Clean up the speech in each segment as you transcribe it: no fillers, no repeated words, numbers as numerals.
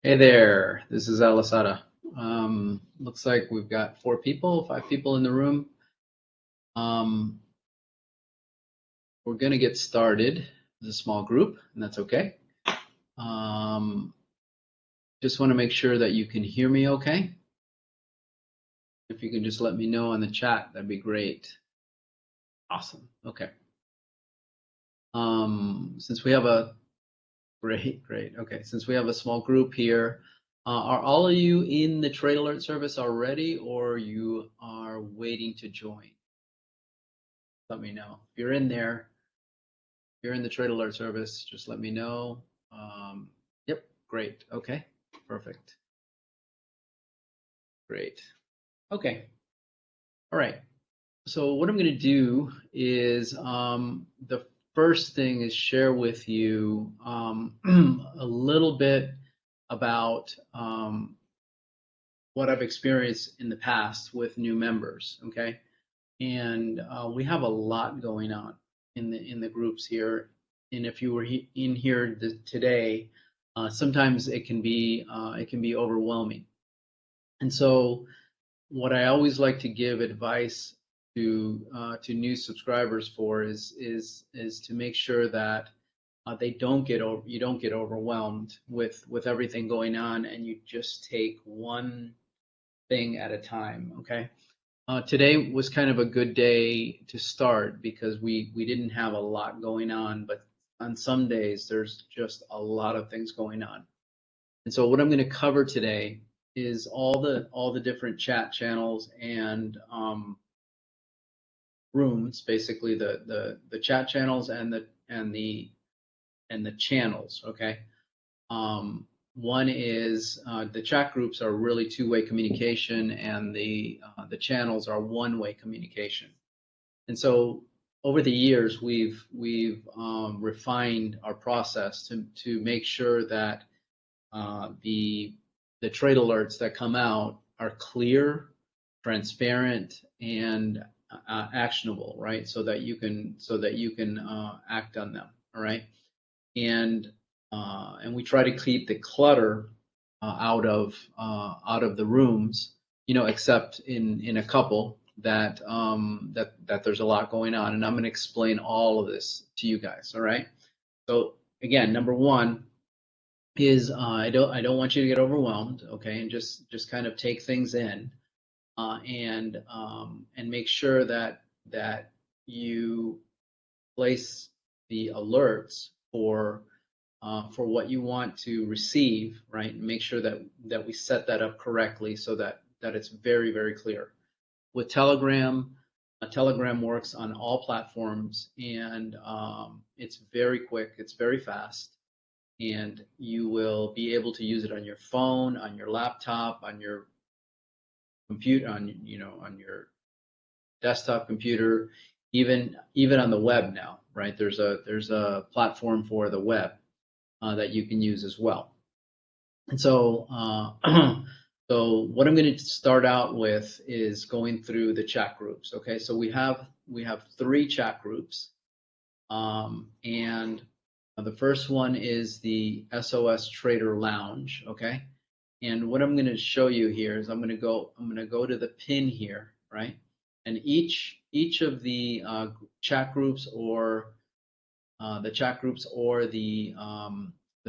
Hey there, this is Losada. Looks like we've got 5 people in the room. Um, we're going to get started as a small group, and that's okay. Just want to make sure that you can hear me okay. If you can just let me know in the chat, that'd be great. Awesome. Okay. Since we have a great. Okay, since we have a small group here, are all of you in the trade alert service already, or you are waiting to join? Let me know. If you're in there, if you're in the trade alert service, just let me know. Yep, great. Okay, perfect. Great. Okay. All right. So what I'm going to do is the first thing is share with you a little bit about what I've experienced in the past with new members. Okay, and we have a lot going on in the groups here. And if you were in here today, sometimes it can be overwhelming. And so, what I always like to give advice to new subscribers for is to make sure that you don't get overwhelmed with everything going on, and you just take one thing at a time. Okay. Today was kind of a good day to start because we didn't have a lot going on, but on some days there's just a lot of things going on. And so what I'm going to cover today is all the different chat channels and rooms, basically the chat channels and the channels. Okay. One is the chat groups are really two-way communication, and the channels are one-way communication. And so over the years, we've refined our process to make sure that the trade alerts that come out are clear, transparent, and actionable, right? So that you can act on them. All right, and we try to keep the clutter out of the rooms, except in a couple that there's a lot going on, and I'm going to explain all of this to you guys. All right. So again, number one is I don't want you to get overwhelmed, okay, and just kind of take things in, and make sure that you place the alerts for what you want to receive, right? And make sure that we set that up correctly so that it's very, very clear. With Telegram, Telegram works on all platforms, and it's very quick, it's very fast, and you will be able to use it on your phone, on your laptop, on your computer, on your desktop computer, even on the web now, right? There's a platform for the web that you can use as well. And so, so what I'm going to start out with is going through the chat groups. Okay, so we have 3 chat groups, and the first one is the SOS Trader Lounge. Okay, and what I'm going to show you here is I'm going to go to the pin here, right? And each of the chat groups or the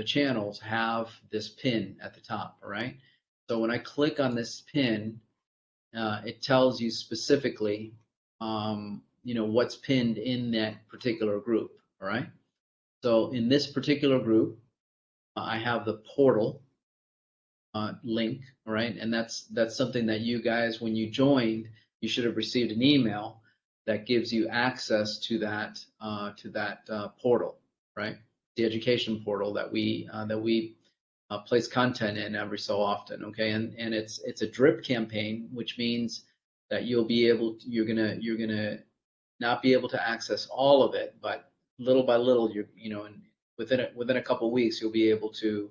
channels have this pin at the top. All right. So when I click on this pin, it tells you specifically, what's pinned in that particular group. All right. So in this particular group, I have the portal link. All right, and that's something that you guys, when you joined, you should have received an email that gives you access to that portal, right? The education portal that we place content in every so often. Okay, and it's a drip campaign, which means that you're gonna not be able to access all of it, but little by little, and within a couple of weeks, you'll be able to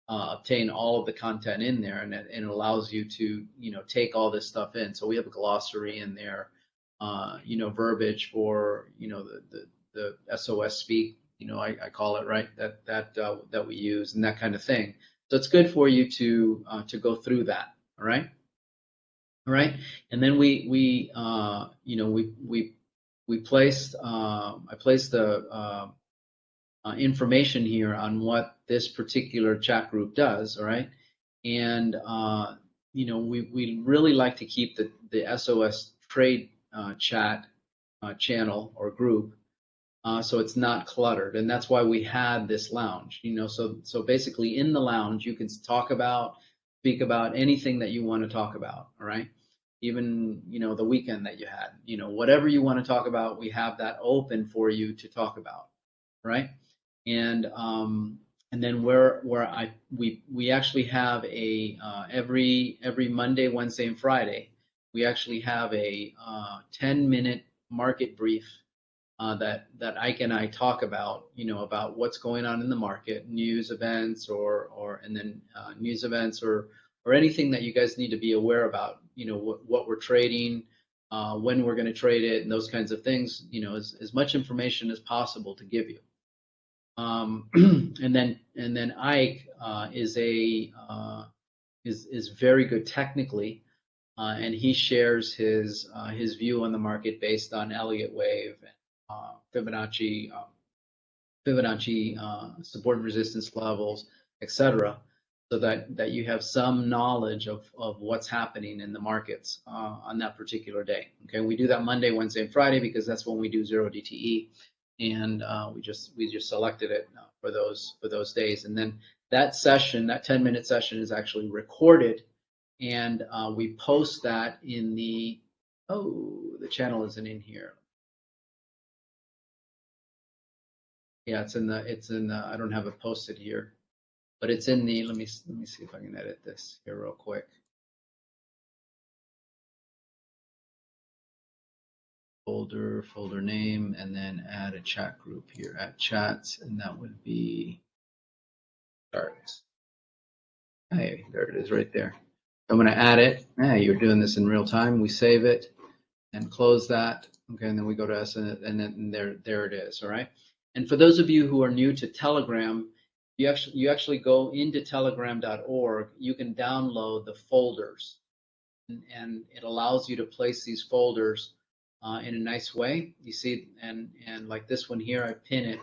obtain all of the content in there, and it allows you to take all this stuff in. So we have a glossary in there, verbiage for the SOS speak, I call it, right, that we use, and that kind of thing. So it's good for you to go through that. All right. All right. And then we you know we placed I placed the information here on what this particular chat group does. All right. And you know we really like to keep the SOS trade chat channel or group so it's not cluttered, and that's why we had this lounge. You know, so basically in the lounge you can speak about anything that you want to talk about. All right, even you know the weekend that you had. You know, whatever you want to talk about, we have that open for you to talk about. Right, and then we actually have a every Monday, Wednesday, and Friday we actually have a 10-minute market brief that Ike and I talk about, you know, about what's going on in the market, news events, and then news events or anything that you guys need to be aware about, you know, what we're trading, when we're going to trade it, and those kinds of things, you know, as much information as possible to give you. And then Ike is very good technically, and he shares his view on the market based on Elliott wave, Fibonacci support and resistance levels, etc., so that you have some knowledge of what's happening in the markets on that particular day. Okay, we do that Monday, Wednesday, and Friday because that's when we do 0 DTE, and we just selected it for those days. And then that session, that 10-minute session, is actually recorded, and we post that in the the channel isn't in here. Yeah, it's in the I don't have it posted here, but it's in the let me see if I can edit this here real quick. Folder name, and then add a chat group here at chats, and that would be charts. Hey, there it is right there. I'm going to add it. Hey, you're doing this in real time. We save it and close that. Okay, and then we go to S, and then there it is. All right. And for those of you who are new to Telegram, you actually go into telegram.org. You can download the folders, and it allows you to place these folders in a nice way. You see, and like this one here, I pin it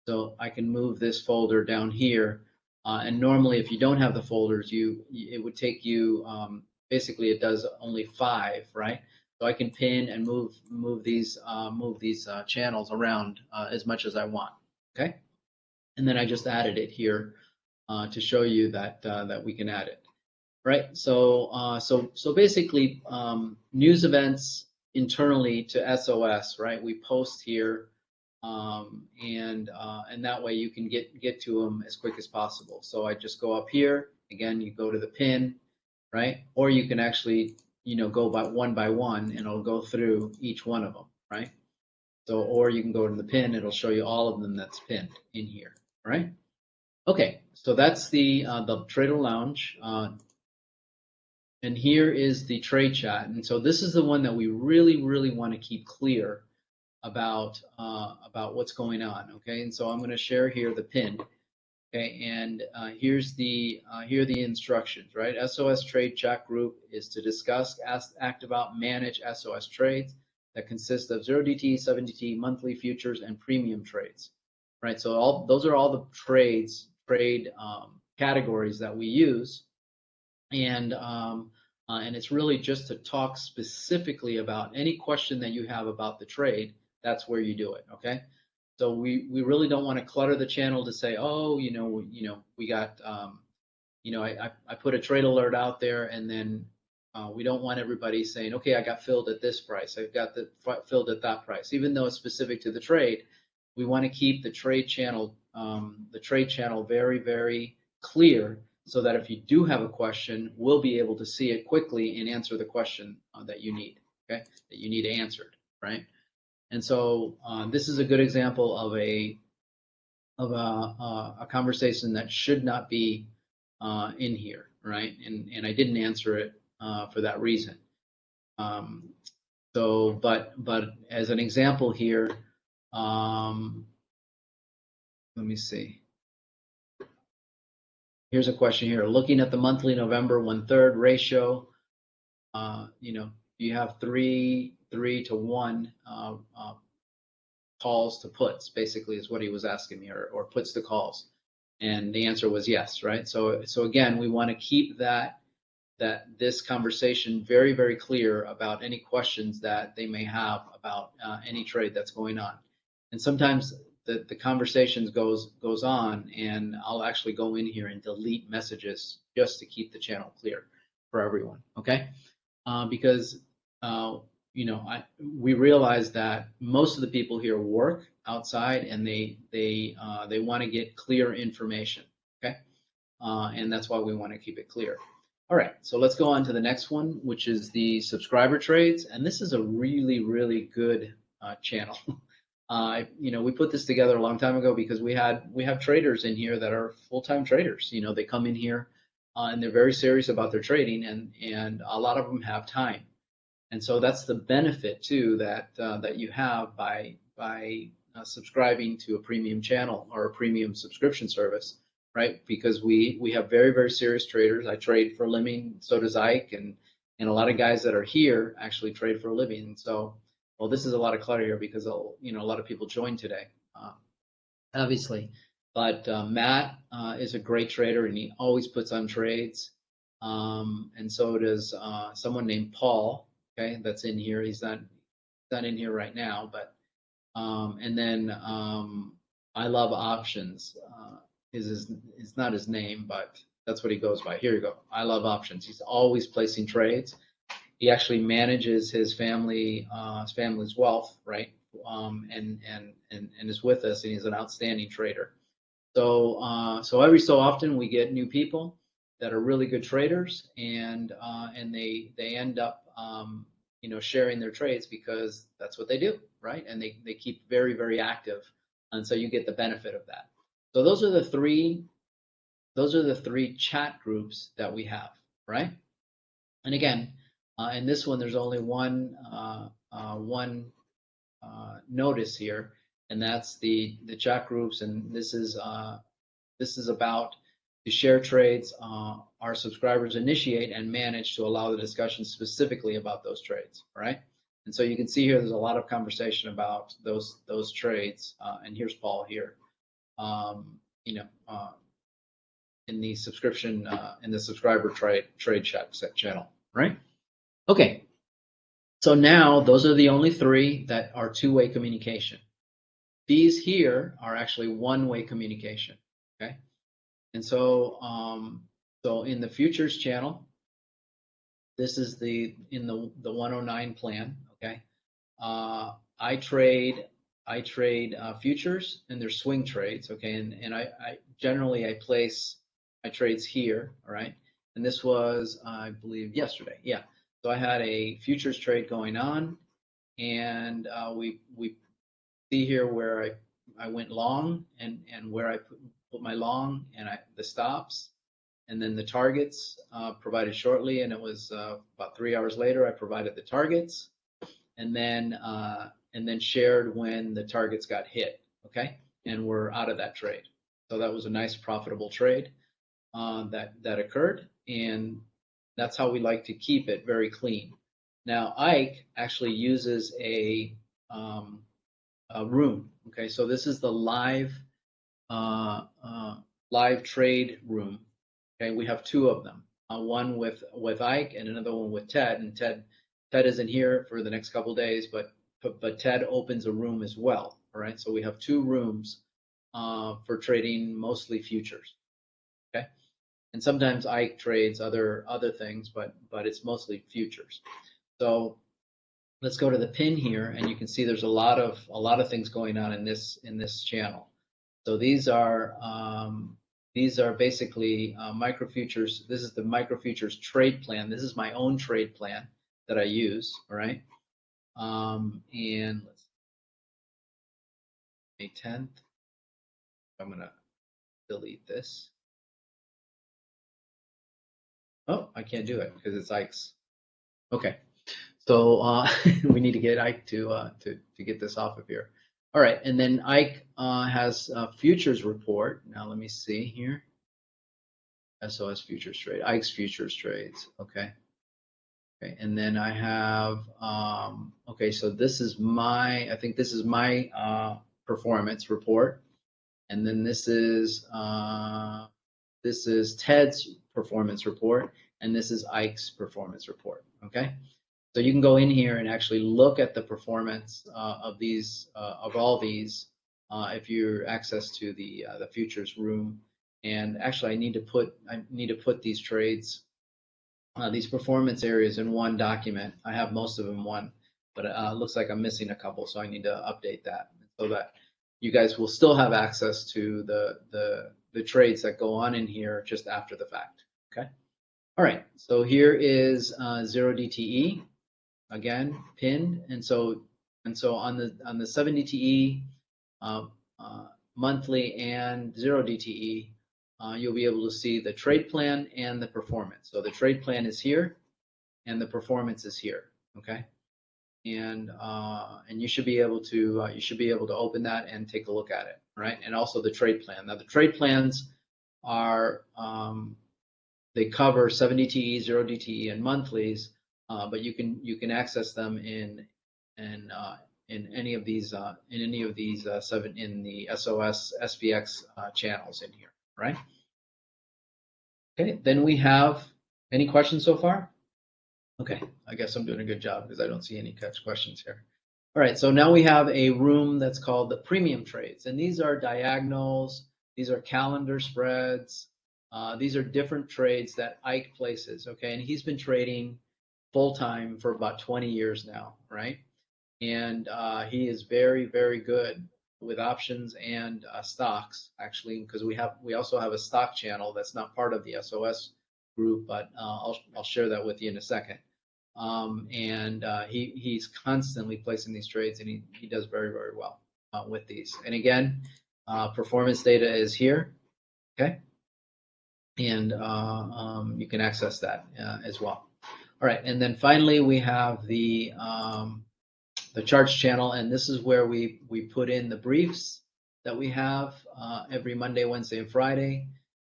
so I can move this folder down here. And normally, if you don't have the folders, it would take you basically it does only 5, right? So I can pin and move these channels around as much as I want. Okay, and then I just added it here to show you that we can add it. Right. So so basically, news events internally to SOS. Right. We post here, and that way you can get to them as quick as possible. So I just go up here again. You go to the pin, right? Or you can actually go by one, and it'll go through each one of them, right? So, or you can go to the pin, it'll show you all of them that's pinned in here, all right? Okay, so that's the Trader Lounge, and here is the trade chat. And so this is the one that we really want to keep clear about what's going on, okay? And so I'm going to share here the pin. Okay, and here are the instructions, right? SOS trade chat group is to discuss, act about, manage SOS trades that consist of 0DT, 7DT, monthly futures, and premium trades, right? So those are all the trade categories that we use, and it's really just to talk specifically about any question that you have about the trade. That's where you do it, okay? So we really don't want to clutter the channel to say, oh, we got, I put a trade alert out there, and then we don't want everybody saying, okay, I got filled at this price, I got filled at that price. Even though it's specific to the trade, we want to keep the trade channel very, very clear, so that if you do have a question, we'll be able to see it quickly and answer the question that you need, okay, that you need answered, right? And so this is a good example of a conversation that should not be in here, right? And I didn't answer it for that reason. So, but as an example here, let me see. here's a question here. Looking at the monthly November 1/3 ratio, you know, you have 3 to 1 calls to puts, basically is what he was asking me, or puts to calls. And the answer was yes, right? So again, we want to keep this conversation very, very clear about any questions that they may have about any trade that's going on. And sometimes the conversations goes on, and I'll actually go in here and delete messages just to keep the channel clear for everyone, okay? Because you know, we realize that most of the people here work outside, and they want to get clear information, okay? And that's why we want to keep it clear. All right, so let's go on to the next one, which is the subscriber trades, and this is a really, really good channel. You know, we put this together a long time ago because we have traders in here that are full-time traders. You know, they come in here and they're very serious about their trading, and a lot of them have time. And so that's the benefit too that you have by subscribing to a premium channel or a premium subscription service, right? Because we have very, very serious traders. I trade for a living, so does Ike, and a lot of guys that are here actually trade for a living. And so, well, this is a lot of clutter here because you know, a lot of people joined today, obviously. But Matt is a great trader, and he always puts on trades. And so does someone named Paul. Okay, that's in here. He's not in here right now, but and then I love options is not his name, but that's what he goes by. Here you go. I love options. He's always placing trades. He actually manages his family's wealth, right? And is with us, and he's an outstanding trader. So every so often we get new people that are really good traders, and they end up you know, sharing their trades because that's what they do, right? And they keep very, very active, and so you get the benefit of that. So those are the three chat groups that we have, right? And again, in this one, there's only one notice here, and that's the chat groups, and this is about to share trades our subscribers initiate and manage to allow the discussion specifically about those trades, right? And so you can see here there's a lot of conversation about those trades, and here's Paul here, you know, in the subscription in the subscriber trade chat channel, right? Okay, so now those are the only three that are two-way communication. These here are actually one-way communication, okay? And so, so in the futures channel, this is in the 109 plan. Okay, I trade futures, and they're swing trades. Okay, and I generally place my trades here. All right, and this was, I believe, yesterday. Yeah, so I had a futures trade going on, and we see here where I went long, and where I put my long, and the stops, and then the targets provided shortly, and it was about 3 hours later I provided the targets, and then shared when the targets got hit, okay, and we're out of that trade. So that was a nice profitable trade that occurred, and that's how we like to keep it very clean. Now Ike actually uses a room. Okay, so this is the live trade room. Okay, we have two of them. One with Ike and another one with Ted. And Ted isn't here for the next couple of days, but Ted opens a room as well. All right, so we have two rooms for trading mostly futures. Okay, and sometimes Ike trades other things, but it's mostly futures. So let's go to the pin here, and you can see there's a lot of things going on in this channel. So these are basically micro futures. This is the micro futures trade plan. This is my own trade plan that I use. All right, and let's May 10th. I'm gonna delete this. Oh, I can't do it because it's Ike's. Okay. So we need to get Ike to get this off of here. All right, and then Ike has a futures report. Now let me see here. SOS futures trade, Ike's futures trades. Okay. Okay, and then I have, okay, so this is my, I think this is my performance report. And then this is Ted's performance report, and this is Ike's performance report, okay? So you can go in here and actually look at the performance of these, of all these, if you're access to the futures room. And actually I need to put these trades, these performance areas in one document. I have most of them in one, but it looks like I'm missing a couple, so I need to update that so that you guys will still have access to the trades that go on in here just after the fact. Okay. All right. So here is 0DTE again pinned, and so on the 7DTE monthly and 0DTE. You'll be able to see the trade plan and the performance. So the trade plan is here, and the performance is here. Okay, and you should be able to open that and take a look at it, right? And also the trade plan. Now the trade plans are they cover 7DTE, 0DTE, and monthlies, but you can access them in any of these in the SOS SPX channels in here. Right? Okay, then we have, any questions so far? Okay, I guess I'm doing a good job because I don't see any questions here. All right, so now we have a room that's called the premium trades, and these are diagonals, these are calendar spreads, these are different trades that Ike places, okay? And he's been trading full-time for about 20 years now, right? And he is very, very good with options and stocks, actually, because we also have a stock channel that's not part of the SOS group, but I'll share that with you in a second. And he's constantly placing these trades, and he does very, very well with these. And again, performance data is here, okay? And you can access that as well. All right, and then finally we have the charts channel, and this is where we put in the briefs that we have every Monday, Wednesday, and Friday,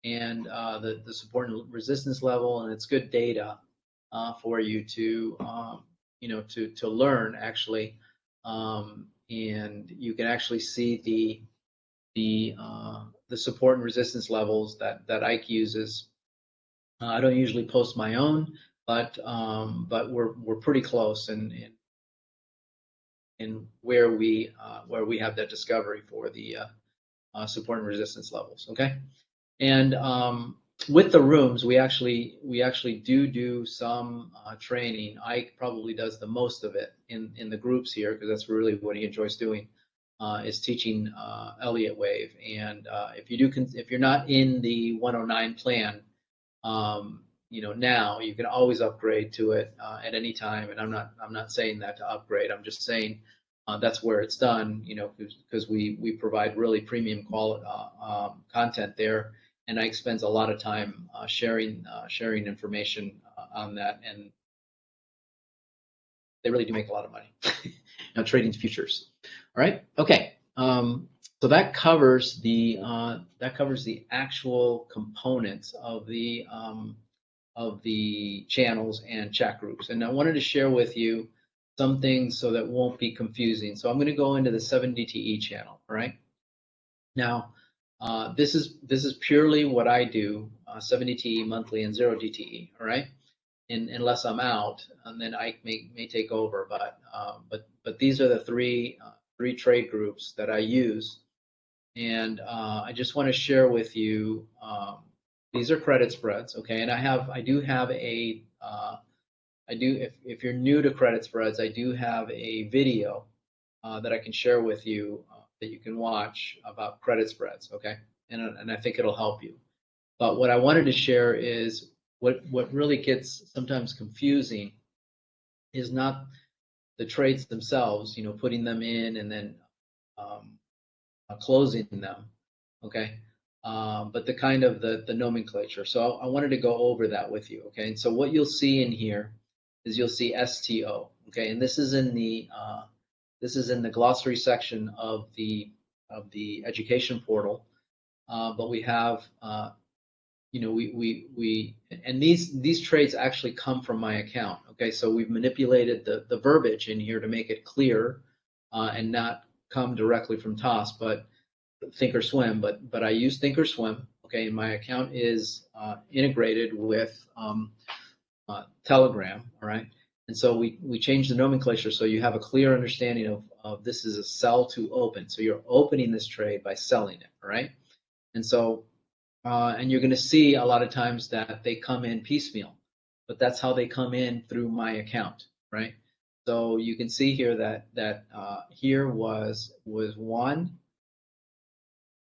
and the support and resistance level, and it's good data for you to to learn actually, and you can actually see the support and resistance levels that Ike uses. I don't usually post my own, but we're pretty close in where we have that discovery for the support and resistance levels. Okay, and with the rooms, we actually do some training. Ike probably does the most of it in the groups here because that's really what he enjoys doing, is teaching Elliott Wave. And if you're not in the 109 plan, now you can always upgrade to it at any time. And I'm not saying that to upgrade. I'm just saying that's where it's done. Because we provide really premium quality content there, and Ike spends a lot of time sharing information on that, and they really do make a lot of money. Trading futures. All right. Okay. So that covers the actual components of the channels and chat groups. And I wanted to share with you some things so that won't be confusing. So I'm going to go into the 7DTE channel. All right. Now, this is purely what I do, 7DTE monthly and 0DTE. All right. Unless I'm out, and then Ike may take over. But these are the three trade groups that I use, and I just want to share with you. These are credit spreads, okay? And I do have a if you're new to credit spreads, I do have a video that I can share with you that you can watch about credit spreads, okay? And I think it'll help you. But what I wanted to share is what really gets sometimes confusing is not the trades themselves, putting them in and then closing them, okay? But the kind of the nomenclature. So I wanted to go over that with you, okay? And so what you'll see in here is you'll see STO, okay? And this is in the glossary section of the education portal. But we have you know, and these trades actually come from my account. Okay, so we've manipulated the verbiage in here to make it clear and not come directly from TOS, but Thinkorswim. But I use Thinkorswim. Okay, and my account is integrated with Telegram. All right, and so we changed the nomenclature so you have a clear understanding of this is a sell to open. So you're opening this trade by selling it. All right, and so. And you're going to see a lot of times that they come in piecemeal, but that's how they come in through my account, right? So you can see here that here was 1,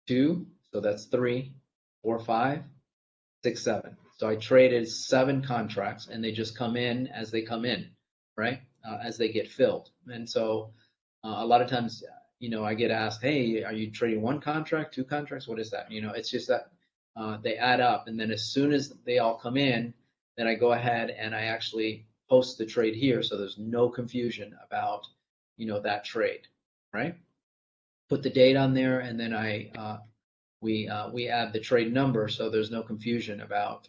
2, so that's 3, 4, 5, 6, 7. So I traded 7 contracts, and they just come in as they come in, right? As they get filled. And so a lot of times, you know, I get asked, hey, are you trading 1 contract, 2 contracts? What is that? You know, it's just that they add up, and then as soon as they all come in, then I go ahead and I actually post the trade here, so there's no confusion about, you know, that trade, right? Put the date on there, and then we add the trade number, so there's no confusion about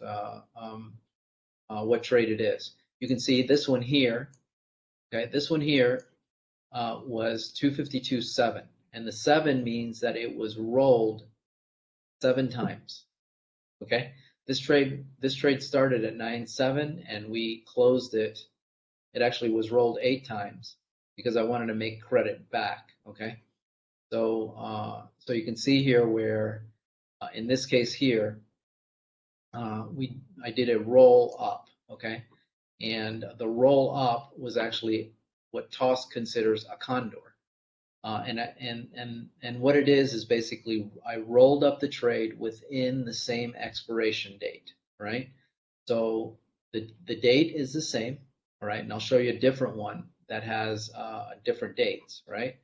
what trade it is. You can see this one here. Okay, this one here was 252.7, and the 7 means that it was rolled 7 times. Okay, this trade started at 9.7 and we closed it. It actually was rolled 8 times because I wanted to make credit back. Okay, so so you can see here where in this case here I did a roll up. Okay, and the roll up was actually what TOS considers a condor. And what it is basically I rolled up the trade within the same expiration date, right? So the date is the same, all right? And I'll show you a different one that has different dates, right?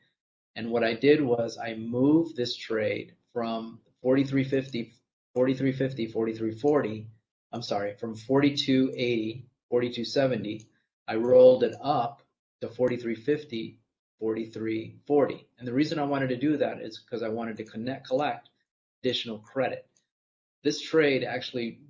And what I did was I moved this trade from 43.50, 43.50, 43.40, I'm sorry, from 42.80, 42.70, I rolled it up to 43.50, 43.40. And the reason I wanted to do that is because I wanted to collect additional credit. This trade actually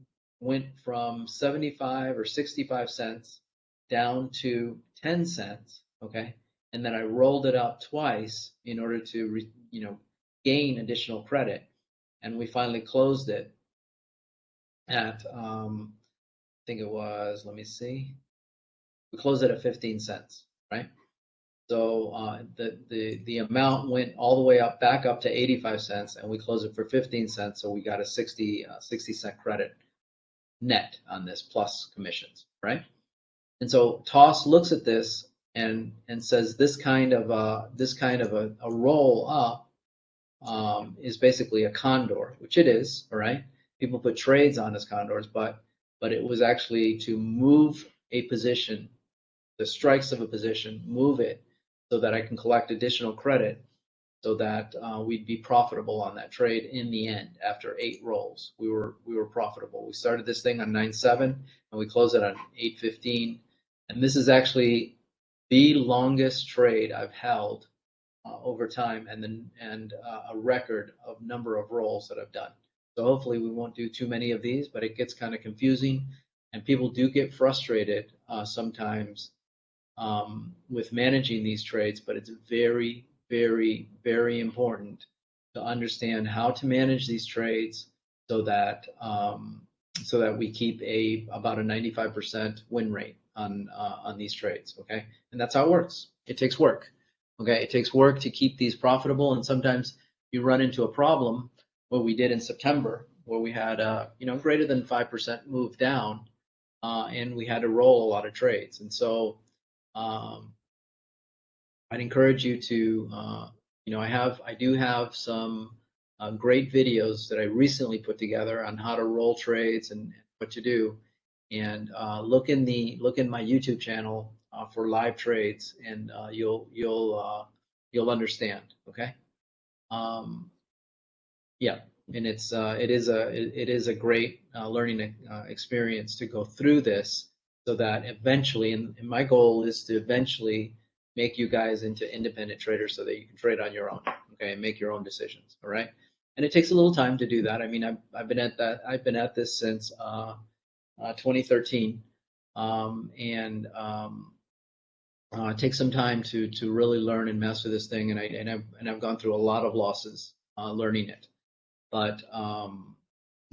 went from 75 or 65 cents down to 10 cents, okay? And then I rolled it up twice in order to, you know, gain additional credit. And we finally closed it at, I think it was, let me see, we closed it at 15 cents, right? So the amount went all the way up, back up to 85 cents, and we closed it for 15 cents. So we got a 60 cent credit net on this plus commissions, right? And so TOS looks at this and says this kind of a roll up is basically a condor, which it is, all right? People put trades on as condors, but it was actually to move a position, the strikes of a position, move it so that I can collect additional credit so that we'd be profitable on that trade in the end. After 8 rolls, we were profitable. We started this thing on 9.7 and we closed it on 8.15. And this is actually the longest trade I've held over time, and a record of number of rolls that I've done. So hopefully we won't do too many of these, but it gets kind of confusing and people do get frustrated sometimes with managing these trades, but it's very, very, very important to understand how to manage these trades so that we keep about a 95% win rate on these trades. Okay, and that's how it works. It takes work. Okay, it takes work to keep these profitable, and sometimes you run into a problem. What we did in September, where we had greater than 5% move down, and we had to roll a lot of trades, and so. I'd encourage you to, I do have some great videos that I recently put together on how to roll trades and what to do. And look in my YouTube channel for live trades, and you'll understand. Okay. Yeah, and it is a great learning experience to go through this, so that eventually, and my goal is to eventually make you guys into independent traders so that you can trade on your own, okay, and make your own decisions, all right? And it takes a little time to do that. I mean, I've been at that. I've been at this since 2013, and it takes some time to really learn and master this thing. And I've gone through a lot of losses learning it, but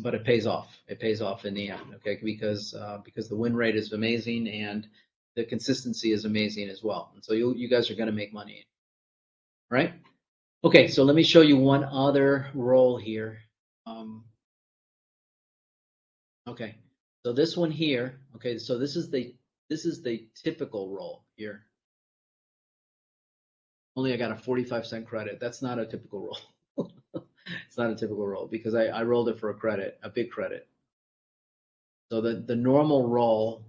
it pays off. It pays off in the end, okay? Because the win rate is amazing and the consistency is amazing as well. And so you guys are going to make money, right? Okay, so let me show you one other role here. Okay, so this one here. Okay, so this is the typical role here. Only I got a 45-cent credit. That's not a typical role. It's not a typical roll because I rolled it for a credit, a big credit. So the normal roll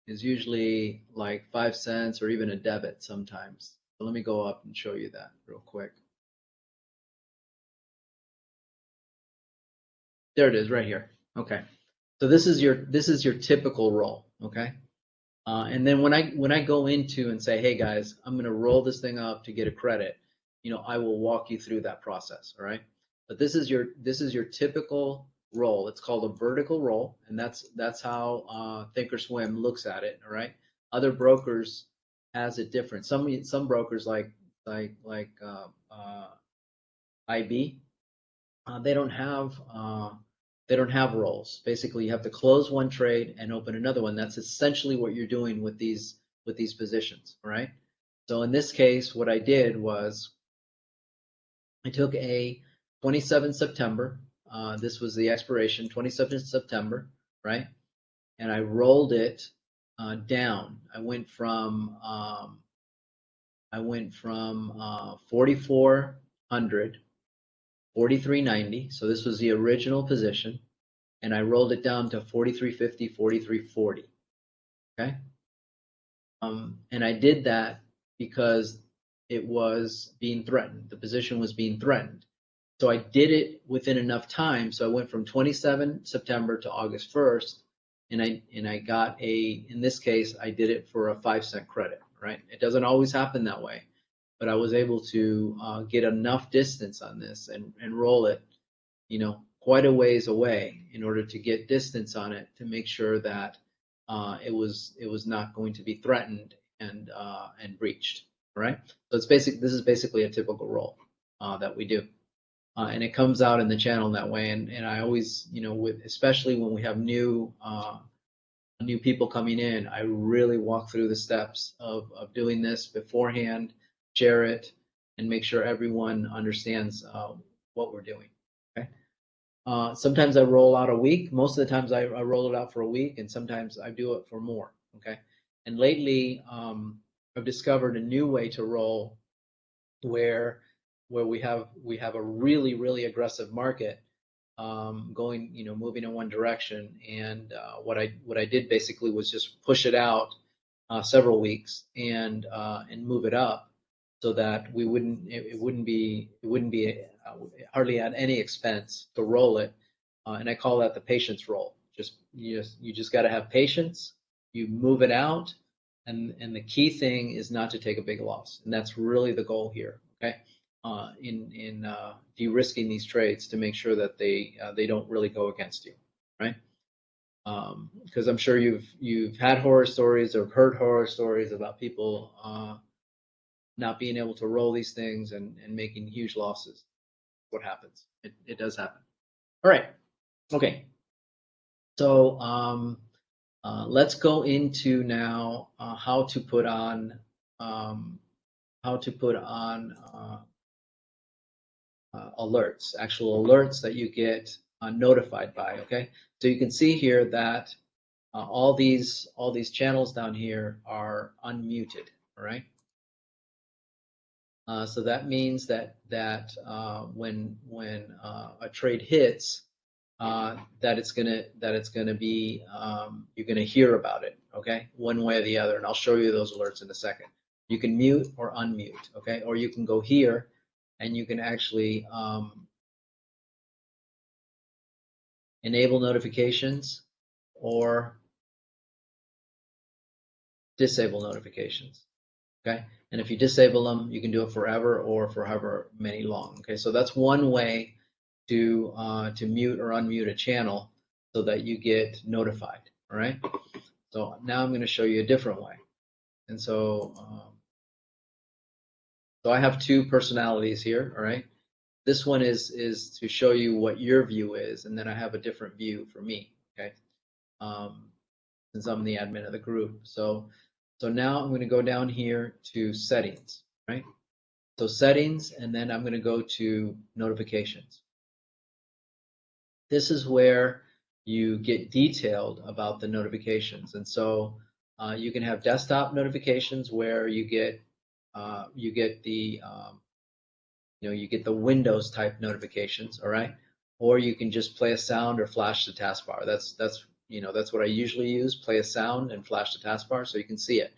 is usually like 5 cents or even a debit sometimes. So let me go up and show you that real quick. There it is right here. Okay. So this is your typical roll, okay? And then when I go into and say, hey guys, I'm going to roll this thing up to get a credit, I will walk you through that process, all right? But this is your typical roll. It's called a vertical roll, and that's how Thinkorswim looks at it, all right? Other brokers has it different. Some brokers like IB, they don't have rolls. Basically, you have to close one trade and open another one. That's essentially what you're doing with these positions, all right? So in this case, what I did was I took a 27 September. This was the expiration, 27 September, right? And I rolled it down. I went from 4,400, 43.90. So this was the original position, and I rolled it down to 43.50, 43.40. Okay. And I did that because it was being threatened. The position was being threatened. So I did it within enough time. So I went from 27 September to August 1st, and I got in this case, I did it for a 5-cent credit, right? It doesn't always happen that way, but I was able to get enough distance on this and roll it, quite a ways away in order to get distance on it to make sure that it was not going to be threatened and breached, all right? So this is basically a typical roll that we do. And it comes out in the channel that way. And I always, especially when we have new people coming in, I really walk through the steps of doing this beforehand, share it, and make sure everyone understands what we're doing. Okay. Sometimes I roll out a week. Most of the times I roll it out for a week, and sometimes I do it for more. Okay. And lately, I've discovered a new way to roll where we have a really aggressive market going, moving in one direction. And what I did basically was just push it out several weeks and move it up so that it wouldn't be hardly at any expense to roll it. And I call that the patience roll. You just got to have patience. You move it out, and the key thing is not to take a big loss, and that's really the goal here. Okay, in de-risking these trades to make sure that they don't really go against you, right? Because I'm sure you've had horror stories or heard horror stories about people not being able to roll these things and making huge losses. What happens? It does happen. All right. Okay. So let's go into now how to put on alerts, actual alerts that you get notified by. Okay, so you can see here that all these channels down here are unmuted. All right. So that means that when a trade hits, that it's gonna be you're gonna hear about it. Okay, one way or the other, and I'll show you those alerts in a second. You can mute or unmute. Okay, or you can go here and you can actually enable notifications or disable notifications. Okay, and if you disable them, you can do it forever or for however many long. Okay, so that's one way to mute or unmute a channel so that you get notified. All right. So now I'm going to show you a different way. And so, so I have two personalities here. All right. This one is to show you what your view is, and then I have a different view for me. Okay. Since I'm the admin of the group. So now I'm going to go down here to settings. Right. So settings, and then I'm going to go to notifications. This is where you get detailed about the notifications. And so you can have desktop notifications where you get the you get the Windows type notifications, all right? Or you can just play a sound or flash the taskbar. That's what I usually use, play a sound and flash the taskbar so you can see it.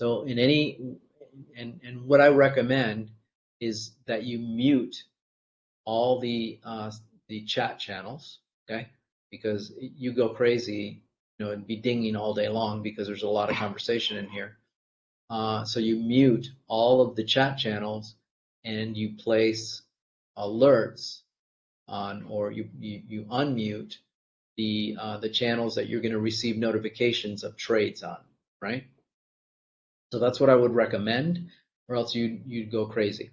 So in any and what I recommend is that you mute all the chat channels, okay? Because you go crazy, it'd be dinging all day long because there's a lot of conversation in here. So you mute all of the chat channels and you place alerts on, or you unmute the channels that you're going to receive notifications of trades on, right? So that's what I would recommend, or else you'd go crazy.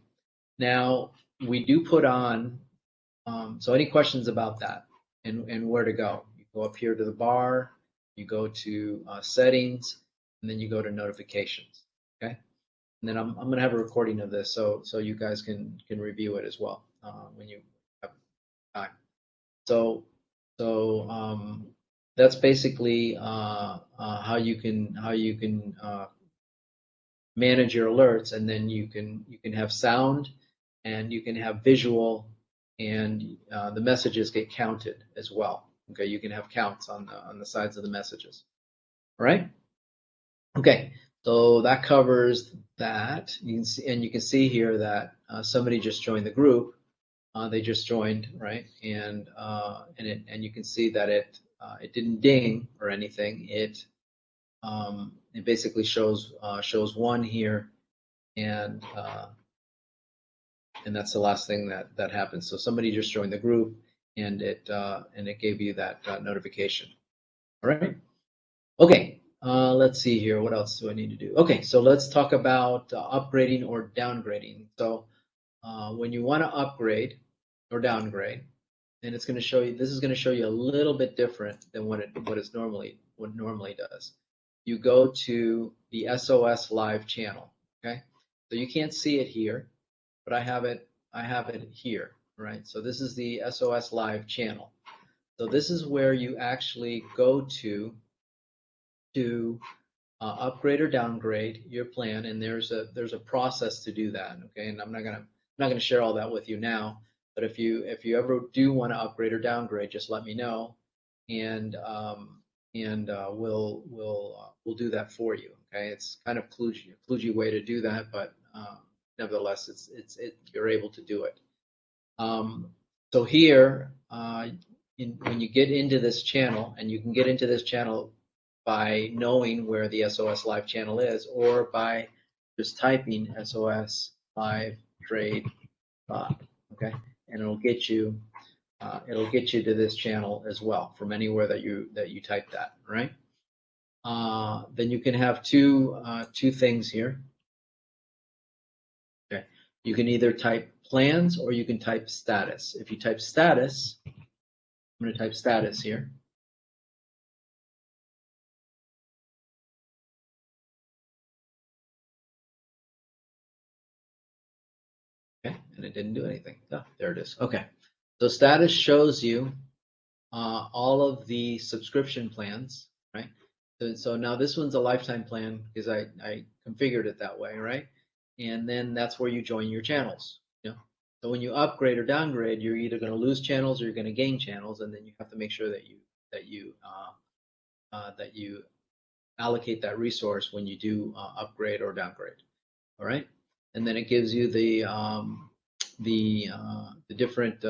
Now we do put on. So any questions about that and where to go? You go up here to the bar, you go to settings, and then you go to notifications. Okay, and then I'm going to have a recording of this so you guys can review it as well when you have time. So that's basically how you can manage your alerts, and then you can have sound and you can have visual, and the messages get counted as well. Okay, you can have counts on the sides of the messages. All right. Okay, so that covers that. You can see, and you can see here that somebody just joined the group. They just joined, right? And you can see that it didn't ding or anything. It basically shows one here, and that's the last thing that happens. So somebody just joined the group, and it gave you that notification. All right. Okay. Let's see here. What else do I need to do? Okay. So let's talk about upgrading or downgrading. So when you want to upgrade or downgrade, and it's going to show you. This is going to show you a little bit different than what it normally does. You go to the SOS Live channel. Okay. So you can't see it here, but I have it here, right? So this is the SOS Live channel. So this is where you actually go to upgrade or downgrade your plan, and there's a process to do that. Okay, and I'm not gonna share all that with you now, but if you ever do want to upgrade or downgrade, just let me know, and we'll do that for you. Okay, it's kind of kludgy way to do that, but nevertheless, you're able to do it. So here, when you get into this channel, and you can get into this channel by knowing where the SOS Live channel is, or by just typing SOS Live Trade Bot, okay, and it'll get you to this channel as well from anywhere that you type that, right? Then you can have two things here. Okay, you can either type plans or you can type status. If you type status, I'm going to type status here. Okay, and it didn't do anything. Oh, there it is. Okay, so status shows you all of the subscription plans, right? So now this one's a lifetime plan because I configured it that way, right? And then that's where you join your channels. So when you upgrade or downgrade, you're either going to lose channels or you're going to gain channels, and then you have to make sure that you allocate that resource when you do upgrade or downgrade. All right, and then it gives you the different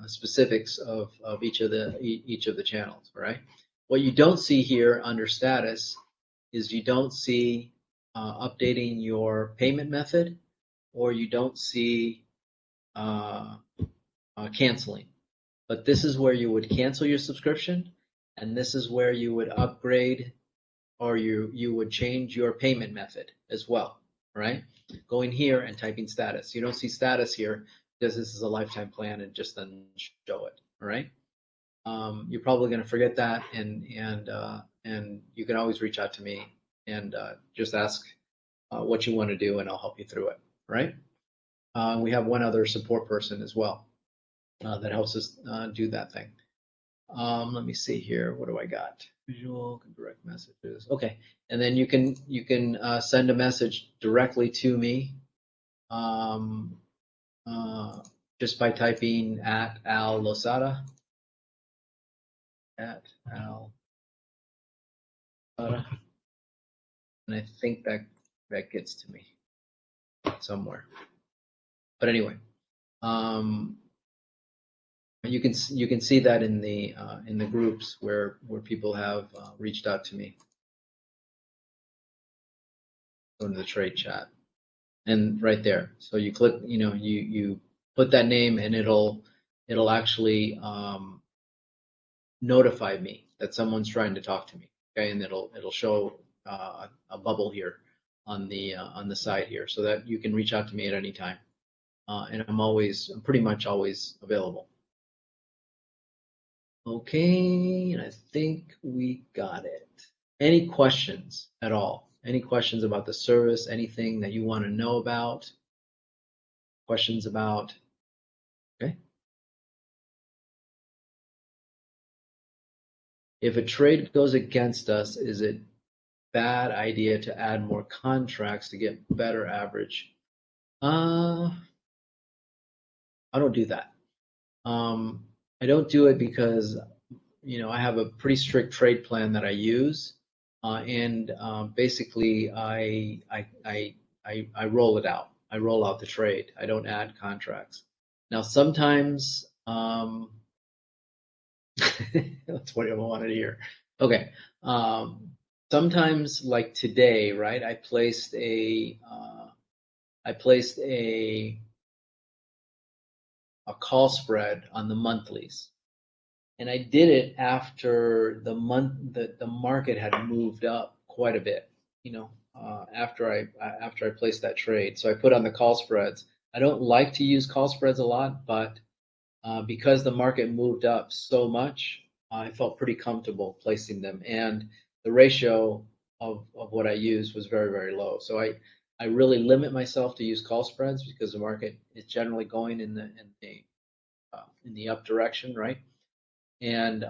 specifics of each of the channels. All right. What you don't see here under status is you don't see updating your payment method, or you don't see canceling. but this is where you would cancel your subscription, and this is where you would upgrade, or you would change your payment method as well, right? Going here and typing status. You don't see status here because this is a lifetime plan and just doesn't show it, all right? You're probably going to forget that, and you can always reach out to me and just ask what you want to do, and I'll help you through it, right? We have one other support person as well that helps us do that thing. Let me see here. What do I got? Visual, direct messages. Okay, and then you can send a message directly to me just by typing at Al Losada. At Al Losada, and I think that gets to me somewhere. But anyway, you can see that in the groups where people have reached out to me. Go to the trade chat, and right there. So you click, you put that name, and it'll actually notify me that someone's trying to talk to me. Okay, and it'll show a bubble here on the side here, so that you can reach out to me at any time, and I'm pretty much always available. Okay, and I think we got it. Any questions at all? Any questions about the service? Anything that you want to know about? Questions about? Okay. If a trade goes against us, is it bad idea to add more contracts to get better average? I don't do that. I don't do it because I have a pretty strict trade plan that I use, and basically I roll it out. I roll out the trade. I don't add contracts. Now sometimes that's what I wanted to hear. Okay. Sometimes, like today, right? I placed a call spread on the monthlies, and I did it after the market had moved up quite a bit. After I placed that trade, so I put on the call spreads. I don't like to use call spreads a lot, but because the market moved up so much, I felt pretty comfortable placing them, and the ratio of what I used was very, very low. So I really limit myself to use call spreads because the market is generally going in the up direction, right? And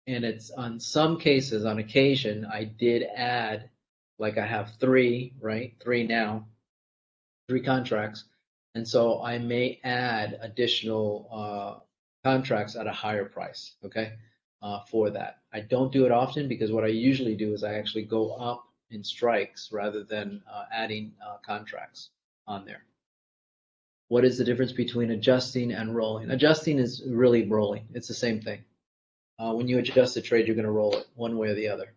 it's on some cases, on occasion, I did add, like I have three now, 3 contracts. And so I may add additional contracts at a higher price, okay, for that. I don't do it often because what I usually do is I actually go up in strikes rather than adding contracts on there. What is the difference between adjusting and rolling? Adjusting is really rolling. It's the same thing. When you adjust a trade, you're going to roll it one way or the other.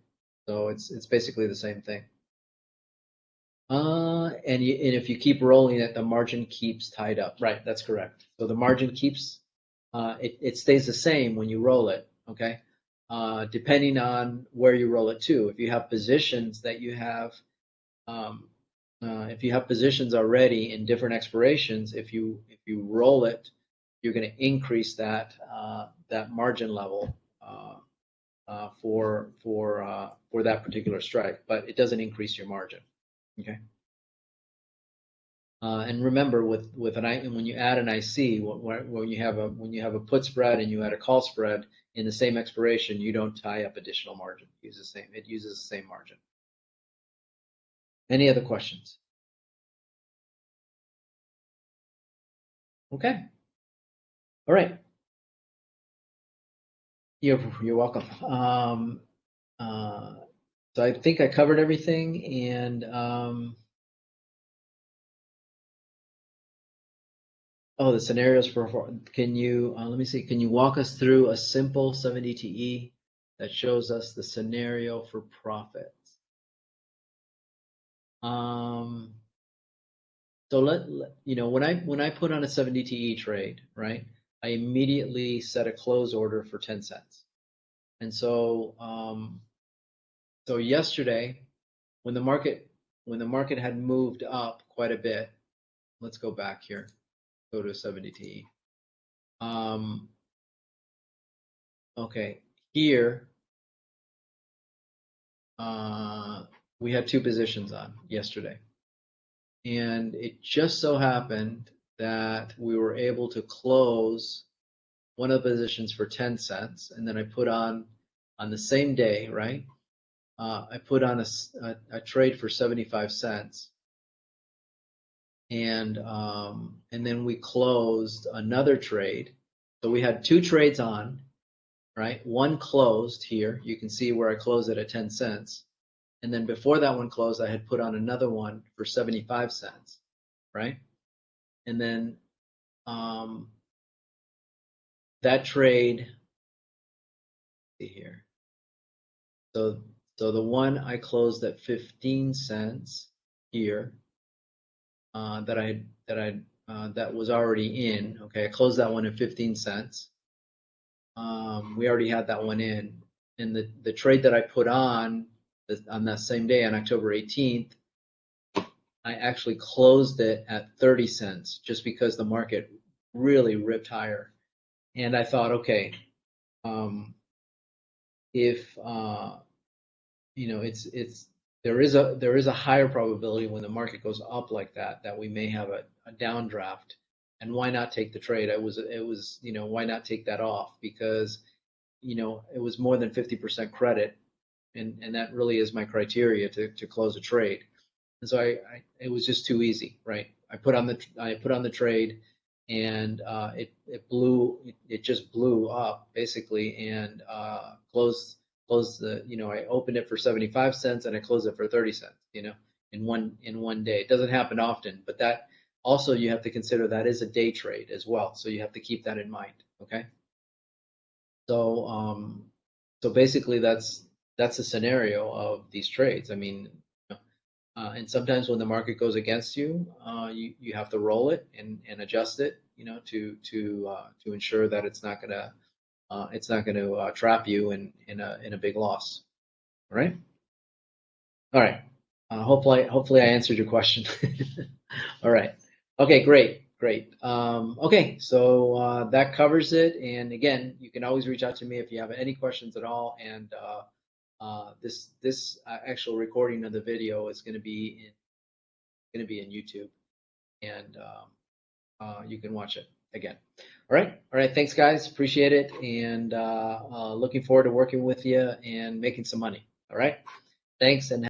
So it's basically the same thing. And if you keep rolling it, the margin keeps tied up. Right, that's correct. So the margin keeps, it stays the same when you roll it, okay? Depending on where you roll it to. If you have positions that you have, if you have positions already in different expirations, if you roll it, you're going to increase that margin level for that particular strike, but it doesn't increase your margin. Okay. And remember, when you add an IC, when you have a put spread and you add a call spread in the same expiration, you don't tie up additional margin. It uses the same margin. Any other questions? Okay. All right. You're welcome. So I think I covered everything, and oh, the scenarios for can you let me see, can you walk us through a simple 7DTE that shows us the scenario for profits? So when I put on a 7DTE trade, right? I immediately set a close order for 10 cents. And so, so yesterday, when the market had moved up quite a bit, let's go back here, go to 70 TE. Okay, here we had two positions on yesterday, and it just so happened that we were able to close one of the positions for 10 cents, and then I put on the same day, right? I put on a trade for 75 cents, and then we closed another trade. So we had two trades on, right? One closed here. You can see where I closed it at 10 cents. And then before that one closed, I had put on another one for 75 cents, right? And then that trade, see here. So the one I closed at 15 cents here, that was already in. Okay, I closed that one at 15 cents. We already had that one in, and the trade that I put on that same day, on October 18th, I actually closed it at 30 cents just because the market really ripped higher, and I thought, okay, if there is a higher probability when the market goes up like that we may have a downdraft, and why not take the trade? It was why not take that off, because it was more than 50% credit, and that really is my criteria to close a trade. And so it was just too easy, right? I put on the trade, and it just blew up basically, and closed the, I opened it for 75 cents and I closed it for 30 cents, in one day. It doesn't happen often, but that also, you have to consider that is a day trade as well. So you have to keep that in mind. Okay. So so basically that's a scenario of these trades. I mean, and sometimes when the market goes against you, you have to roll it and adjust it, to ensure that it's not gonna trap you in a big loss. All right. All right. Hopefully I answered your question. All right. Okay, great. Okay, so that covers it. And again, you can always reach out to me if you have any questions at all. And this actual recording of the video is going to be in YouTube, and you can watch it again. All right. Thanks, guys. Appreciate it, and looking forward to working with you and making some money. All right. Thanks, and